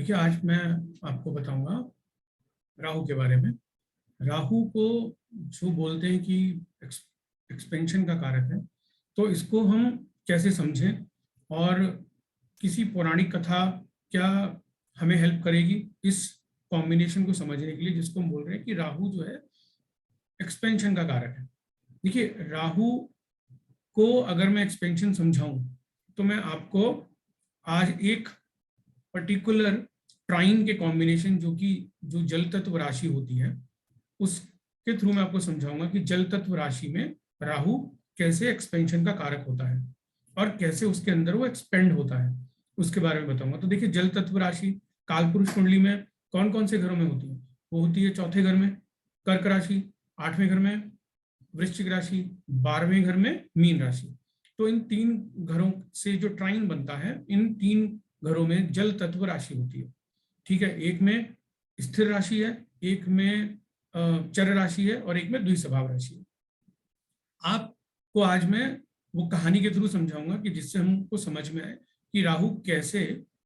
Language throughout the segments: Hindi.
देखिए, आज मैं आपको बताऊंगा राहु के बारे में। राहु को जो बोलते हैं कि एक्सपेंशन का कारक है, तो इसको हम कैसे समझें और किसी पौराणिक कथा क्या हमें हेल्प करेगी इस कॉम्बिनेशन को समझने के लिए, जिसको हम बोल रहे हैं कि राहु जो है एक्सपेंशन का कारक है। देखिए, राहु को अगर मैं एक्सपेंशन समझाऊं तो मैं आपको आज एक पर्टिकुलर ट्राइन के कॉम्बिनेशन जो जल तत्व राशि होती है उसके थ्रू मैं आपको समझाऊंगा कि जल तत्व राशि में राहु कैसे एक्सपेंशन का कारक होता है और कैसे उसके अंदर वो एक्सपेंड होता है, उसके बारे में बताऊंगा। तो देखिए, जल तत्व राशि कालपुरुष कुंडली में कौन कौन से घरों में होती है? वो होती है चौथे घर में कर्क राशि, आठवें घर में वृश्चिक राशि, 12वें घर में मीन राशि। तो इन तीन घरों से जो ट्राइन बनता है, इन तीन घरों में जल तत्व राशि होती है। ठीक है, एक में स्थिर राशि है, एक में चर राशि है और एक में द्विस्वभाव राशि है। आपको आज मैं वो कहानी के थ्रू समझाऊंगा कि जिससे हमको समझ में आए कि राहु कैसे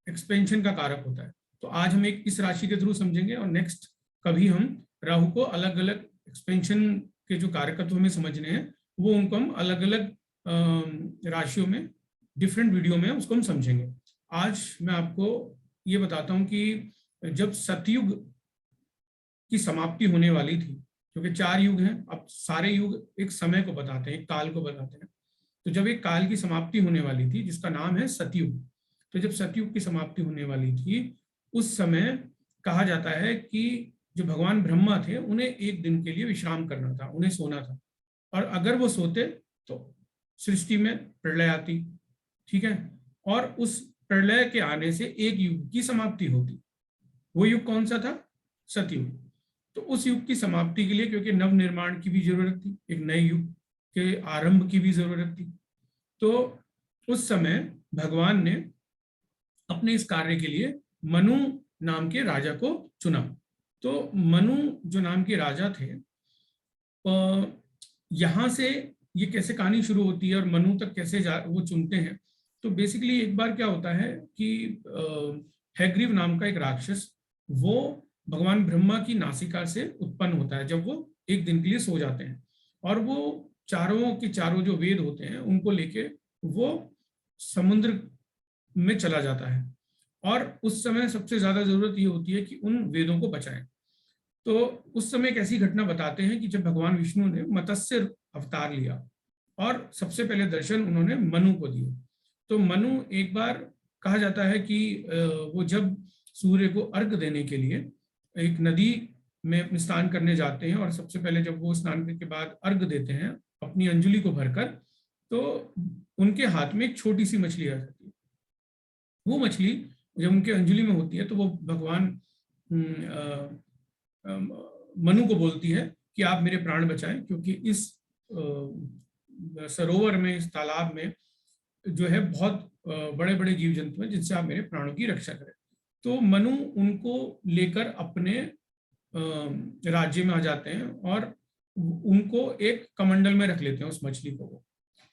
एक्सपेंशन का कारक होता है। तो आज हम एक इस राशि के थ्रू समझेंगे और नेक्स्ट कभी हम राहु को अलग अलग एक्सपेंशन के जो कारकत्व हमें समझने हैं वो उनको हम अलग अलग राशियों में डिफरेंट वीडियो में उसको हम समझेंगे। आज मैं आपको ये बताता हूं कि जब सतयुग की समाप्ति होने वाली थी, क्योंकि 4 युग हैं, अब सारे युग एक समय को बताते हैं, एक काल को बताते हैं। तो जब एक काल की समाप्ति होने वाली थी जिसका नाम है सतयुग, तो जब सतयुग की समाप्ति होने वाली थी उस समय कहा जाता है कि जो भगवान ब्रह्मा थे उन्हें एक दिन के लिए विश्राम करना था, उन्हें सोना था, और अगर वो सोते तो सृष्टि में प्रलय आती। ठीक है, और उस प्रलय के आने से एक युग की समाप्ति होती। वो युग कौन सा था? सतयुग। तो उस युग की समाप्ति के लिए, क्योंकि नव निर्माण की भी जरूरत थी, एक नए युग के आरंभ की भी जरूरत थी, तो उस समय भगवान ने अपने इस कार्य के लिए मनु नाम के राजा को चुना। तो मनु जो नाम के राजा थे, यहां से ये कैसे कहानी शुरू होती है और मनु तक कैसे वो चुनते हैं। तो बेसिकली एक बार क्या होता है कि हैग्रीव नाम का एक राक्षस वो भगवान ब्रह्मा की नासिका से उत्पन्न होता है जब वो एक दिन के लिए सो जाते हैं, और वो चारों के चारों जो वेद होते हैं उनको लेके वो समुद्र में चला जाता है। और उस समय सबसे ज्यादा जरूरत ये होती है कि उन वेदों को बचाएं। तो उस समय एक ऐसी घटना बताते हैं कि जब भगवान विष्णु ने मत्स्य अवतार लिया और सबसे पहले दर्शन उन्होंने मनु को दिए। तो मनु एक बार कहा जाता है कि वो जब सूर्य को अर्घ देने के लिए एक नदी में स्नान करने जाते हैं, और सबसे पहले जब वो स्नान करने के बाद अर्घ देते हैं अपनी अंजलि को भरकर, तो उनके हाथ में एक छोटी सी मछली आ जाती है। वो मछली जब उनके अंजलि में होती है तो वो भगवान मनु को बोलती है कि आप मेरे प्राण बचाएं, क्योंकि इस सरोवर में, इस तालाब में जो है बहुत बड़े बड़े जीव जंतु हैं जिनसे आप मेरे प्राणों की रक्षा करें। तो मनु उनको लेकर अपने राज्य में आ जाते हैं और उनको एक कमंडल में रख लेते हैं, उस मछली को। वो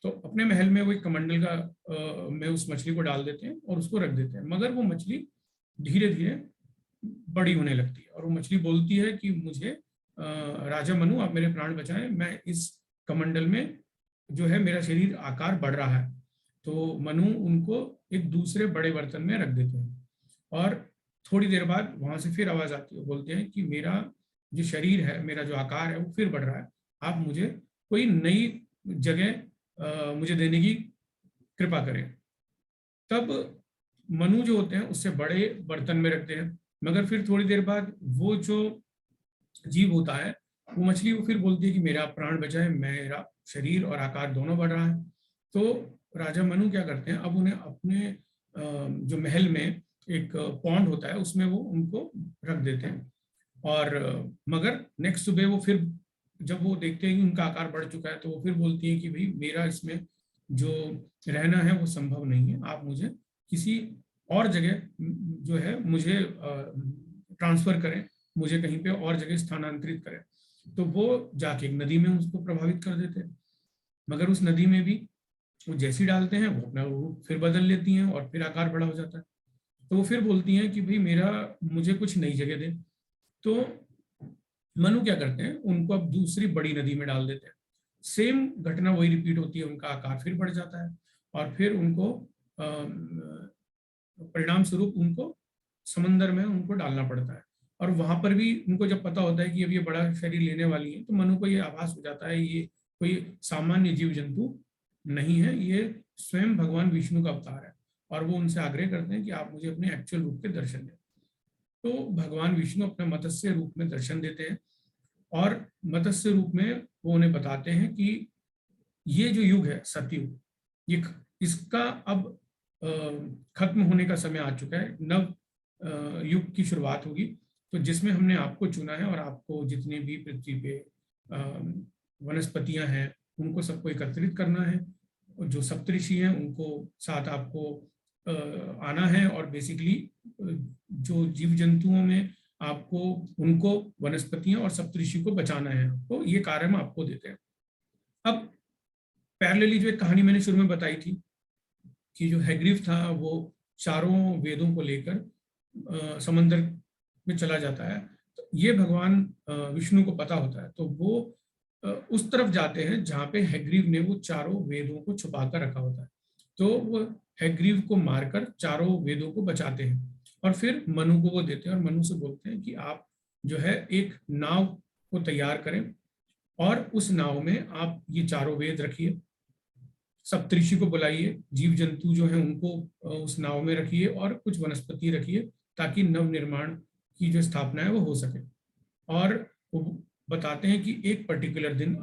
तो अपने महल में वो एक कमंडल का में उस मछली को डाल देते हैं और उसको रख देते हैं। मगर वो मछली धीरे धीरे बड़ी होने लगती है और वो मछली बोलती है कि मुझे राजा मनु आप मेरे प्राण बचाएं, मैं इस कमंडल में जो है मेरा शरीर आकार बढ़ रहा है। तो मनु उनको एक दूसरे बड़े बर्तन में रख देते हैं और थोड़ी देर बाद वहां से फिर आवाज आती है, बोलते हैं कि मेरा जो शरीर है, मेरा जो आकार है वो फिर बढ़ रहा है, आप मुझे कोई नई जगह मुझे देने की कृपा करें। तब मनु जो होते हैं उससे बड़े बर्तन में रखते हैं, मगर फिर थोड़ी देर बाद वो जो जीव होता है वो मछली वो फिर बोलती है कि मेरा प्राण बचाए, मेरा शरीर और आकार दोनों बढ़ रहा है। तो राजा मनु क्या करते हैं, अब उन्हें अपने जो महल में एक पॉन्ड होता है उसमें वो उनको रख देते हैं। और मगर नेक्स्ट सुबह वो फिर जब वो देखते हैं कि उनका आकार बढ़ चुका है तो वो फिर बोलती है कि भाई मेरा इसमें जो रहना है वो संभव नहीं है, आप मुझे किसी और जगह जो है मुझे ट्रांसफर करें, मुझे कहीं पे और जगह स्थानांतरित करें। तो वो जाके एक नदी में उसको प्रभावित कर देते हैं, मगर उस नदी में भी वो जैसी डालते हैं वो अपना रूप फिर बदल लेती हैं और फिर आकार बड़ा हो जाता है। तो वो फिर बोलती हैं कि भाई मुझे कुछ नई जगह दे। तो मनु क्या करते हैं, उनको अब दूसरी बड़ी नदी में डाल देते हैं। सेम घटना वही रिपीट होती है, उनका आकार फिर बढ़ जाता है और फिर उनको परिणाम स्वरूप उनको समंदर में उनको डालना पड़ता है। और वहां पर भी उनको जब पता होता है कि अब ये बड़ा शरीर लेने वाली है, तो मनु को ये आभास हो जाता है ये कोई सामान्य जीव जंतु नहीं है, ये स्वयं भगवान विष्णु का अवतार है। और वो उनसे आग्रह करते हैं कि आप मुझे अपने एक्चुअल रूप के दर्शन दें। तो भगवान विष्णु अपने मत्स्य रूप में दर्शन देते हैं और मत्स्य रूप में वो उन्हें बताते हैं कि ये जो युग है सतयुग, ये इसका अब खत्म होने का समय आ चुका है, नव युग की शुरुआत होगी। तो जिसमें हमने आपको चुना है और आपको जितने भी पृथ्वी पे वनस्पतियां हैं उनको सबको एकत्रित करना है, और जो सप्तऋषि हैं उनको साथ आपको आना है, और बेसिकली जो जीव जंतुओं में आपको उनको वनस्पतियां और सप्तऋषि को बचाना है, तो ये कार्य हम आपको देते हैं। अब पैरेलली जो एक कहानी मैंने शुरू में बताई थी कि जो हैग्रीव था वो चारों वेदों को लेकर समंदर में चला जाता है, तो ये भगवान विष्णु को पता होता है, तो वो उस तरफ जाते हैं जहाँ पे हैग्रीव ने वो चारों वेदों को छुपा कर रखा होता है। तो वो हैग्रीव को मारकर चारों वेदों को बचाते हैं और फिर मनु को वो देते हैं और मनु से बोलते हैं कि आप जो है एक नाव को तैयार करें और उस नाव में आप ये चारों वेद रखिए, सप्तऋषि को बुलाइए, जीव जंतु जो है उनको उस नाव में रखिए और कुछ वनस्पति रखिए, ताकि नव निर्माण की जो स्थापना है वो हो सके। और वो बताते हैं कि एक पर्टिकुलर दिन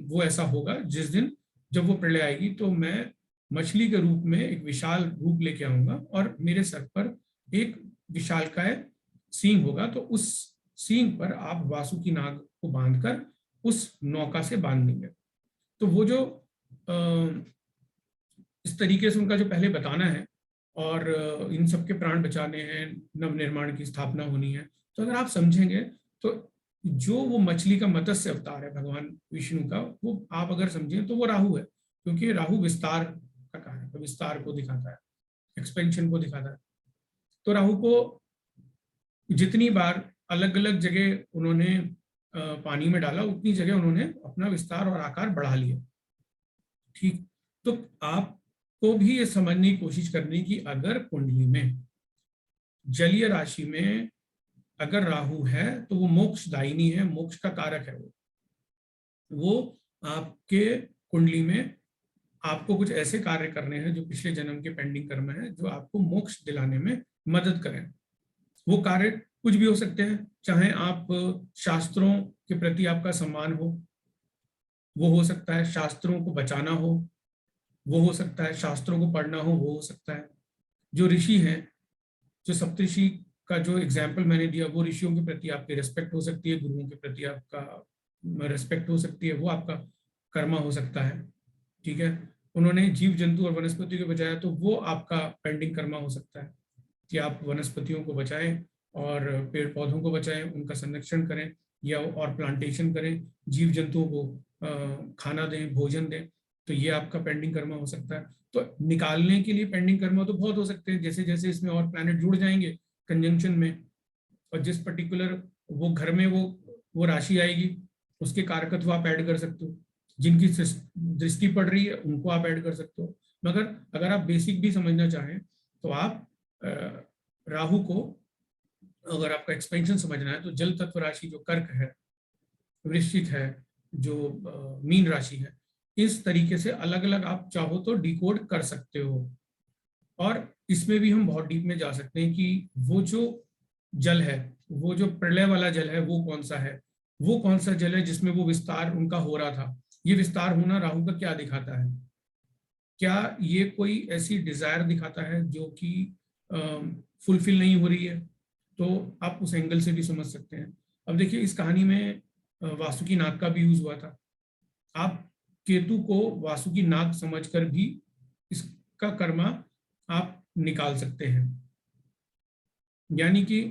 वो ऐसा होगा जिस दिन जब वो प्रलय आएगी तो मैं मछली के रूप में एक विशाल रूप लेके आऊंगा और मेरे सर पर एक विशालकाय सींग होगा, तो उस सींग पर आप वासुकी नाग को बांधकर उस नौका से बांध देंगे। तो वो जो इस तरीके से उनका जो पहले बताना है और इन सबके प्राण बचाने हैं, नव निर्माण की स्थापना होनी है, तो अगर आप समझेंगे तो जो वो मछली का मत्स्य अवतार है भगवान विष्णु का, वो आप अगर समझें तो वो राहु है, क्योंकि राहु विस्तार का कार्य है, विस्तार को दिखाता है, एक्सपेंशन को दिखाता है। तो राहु को जितनी बार अलग अलग जगह उन्होंने पानी में डाला, उतनी जगह उन्होंने अपना विस्तार और आकार बढ़ा लिया। ठीक, तो आपको भी ये समझने की कोशिश करनी कि अगर कुंडली में जलीय राशि में अगर राहु है तो वो मोक्षदायिनी है, मोक्ष का कारक है। वो आपके कुंडली में आपको कुछ ऐसे कार्य करने हैं जो पिछले जन्म के पेंडिंग कर्म है, जो आपको मोक्ष दिलाने में मदद करें। वो कार्य कुछ भी हो सकते हैं, चाहे आप शास्त्रों के प्रति आपका सम्मान हो, वो हो सकता है शास्त्रों को बचाना हो, वो हो सकता है शास्त्रों को पढ़ना हो सकता है जो ऋषि हैं, जो सप्तऋषि का जो एग्जाम्पल मैंने दिया, वो ऋषियों के प्रति आपकी रेस्पेक्ट हो सकती है, गुरुओं के प्रति आपका रेस्पेक्ट हो सकती है, वो आपका कर्मा हो सकता है। ठीक है, उन्होंने जीव जंतु और वनस्पति को बचाया तो वो आपका पेंडिंग कर्मा हो सकता है कि आप वनस्पतियों को बचाएं और पेड़ पौधों को बचाएं, उनका संरक्षण करें या और प्लांटेशन करें, जीव जंतुओं को खाना दें, भोजन दें, तो ये आपका पेंडिंग कर्मा हो सकता है। तो निकालने के लिए पेंडिंग कर्मा तो बहुत हो सकते हैं, जैसे जैसे इसमें और प्लैनेट जुड़ जाएंगे कंजंक्शन में, और जिस पर्टिकुलर वो घर में वो राशि आएगी उसके कारकत्व आप ऐड कर सकते हो, जिनकी दृष्टि पड़ रही है उनको आप ऐड कर सकते हो। मगर अगर आप बेसिक भी समझना चाहें तो आप राहु को, अगर आपका एक्सपेंशन समझना है तो जल तत्व राशि जो कर्क है, वृश्चिक है, जो मीन राशि है, इस तरीके से अलग अलग आप चाहो तो डिकोड कर सकते हो। और इसमें भी हम बहुत डीप में जा सकते हैं कि वो जो जल है, वो जो प्रलय वाला जल है, वो कौन सा है, वो कौन सा जल है जिसमें वो विस्तार उनका हो रहा था। ये विस्तार होना राहु का क्या दिखाता है? क्या ये कोई ऐसी डिजायर दिखाता है जो कि फुलफिल नहीं हो रही है? तो आप उस एंगल से भी समझ सकते हैं। अब देखिए, इस कहानी में वासुकी नाग का भी यूज हुआ था। आप केतु को वासुकी नाग समझकर भी इसका कर्मा आप निकाल सकते हैं। यानी कि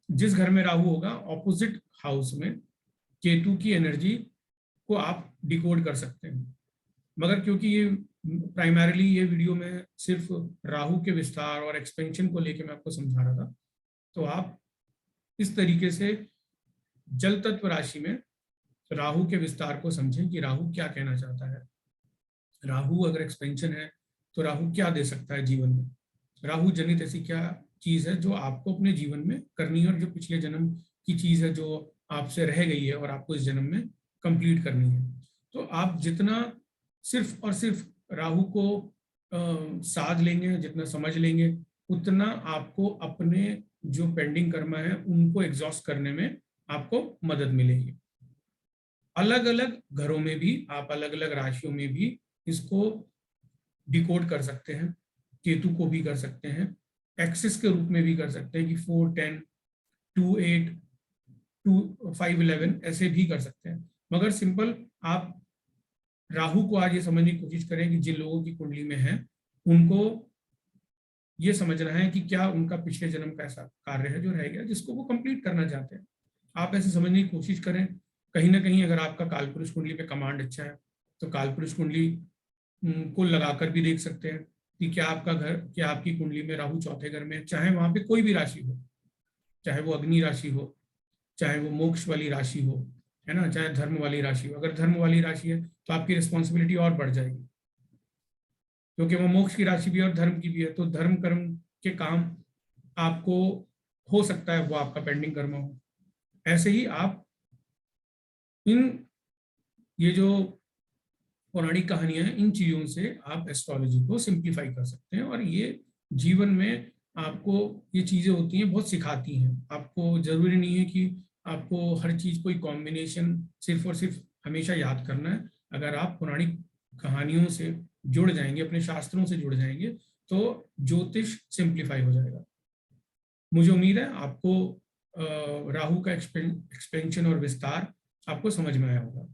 जिस घर में राहु होगा, ऑपोजिट हाउस में केतु की एनर्जी को आप डिकोड कर सकते हैं। मगर क्योंकि ये प्राइमरीली ये वीडियो में सिर्फ राहु के विस्तार और एक्सपेंशन को लेके मैं आपको समझा रहा था। तो आप इस तरीके से जल तत्व राशि में राहु के विस्तार को समझें कि राहु क्या कहना चाहता है। राहु अगर एक्सपेंशन है तो राहु क्या दे सकता है जीवन में। राहु जनित ऐसी क्या चीज है जो आपको अपने जीवन में करनी है, और जो पिछले जन्म की चीज है जो आपसे रह गई है और आपको इस जन्म में कंप्लीट करनी है। तो आप जितना सिर्फ और सिर्फ राहु को साध लेंगे, जितना समझ लेंगे, उतना आपको अपने जो पेंडिंग कर्म है उनको एग्जॉस्ट करने में आपको मदद मिलेगी। अलग अलग घरों में भी आप अलग अलग राशियों में भी इसको डिकोड कर सकते हैं। केतु को भी कर सकते हैं, एक्सिस के रूप में भी कर सकते हैं कि 4, 10, 2, 8, 2, 5, 11 ऐसे भी कर सकते हैं। मगर सिंपल आप राहु को आज ये समझने की कोशिश करें कि जिन लोगों की कुंडली में है उनको ये समझना है कि क्या उनका पिछले जन्म का ऐसा कार्य है जो रह गया जिसको वो कंप्लीट करना चाहते हैं। आप ऐसे समझने की कोशिश करें। कहीं ना कहीं अगर आपका कालपुरुष कुंडली पे कमांड अच्छा है तो कालपुरुष कुंडली को लगाकर भी देख सकते हैं कि क्या आपका घर, क्या आपकी कुंडली में राहु चौथे घर में, चाहे वहां पे कोई भी राशि हो, चाहे वो अग्नि राशि हो, चाहे वो मोक्ष वाली राशि हो, है ना, चाहे धर्म वाली राशि हो। अगर धर्म वाली राशि है तो आपकी रिस्पॉन्सिबिलिटी और बढ़ जाएगी, क्योंकि वो मोक्ष की राशि भी है और धर्म की भी है। तो धर्म कर्म के काम आपको हो सकता है वो आपका पेंडिंग कर्म हो। ऐसे ही आप इन ये जो पौराणिक कहानियां हैं, इन चीजों से आप एस्ट्रोलॉजी को सिंप्लीफाई कर सकते हैं, और ये जीवन में आपको ये चीजें होती हैं बहुत सिखाती हैं। आपको जरूरी नहीं है कि आपको हर चीज कोई कॉम्बिनेशन सिर्फ और सिर्फ हमेशा याद करना है। अगर आप पौराणिक कहानियों से जुड़ जाएंगे, अपने शास्त्रों से जुड़ जाएंगे, तो ज्योतिष सिंप्लीफाई हो जाएगा। मुझे उम्मीद है आपको राहु का एक्सपेंशन और विस्तार आपको समझ में आया होगा।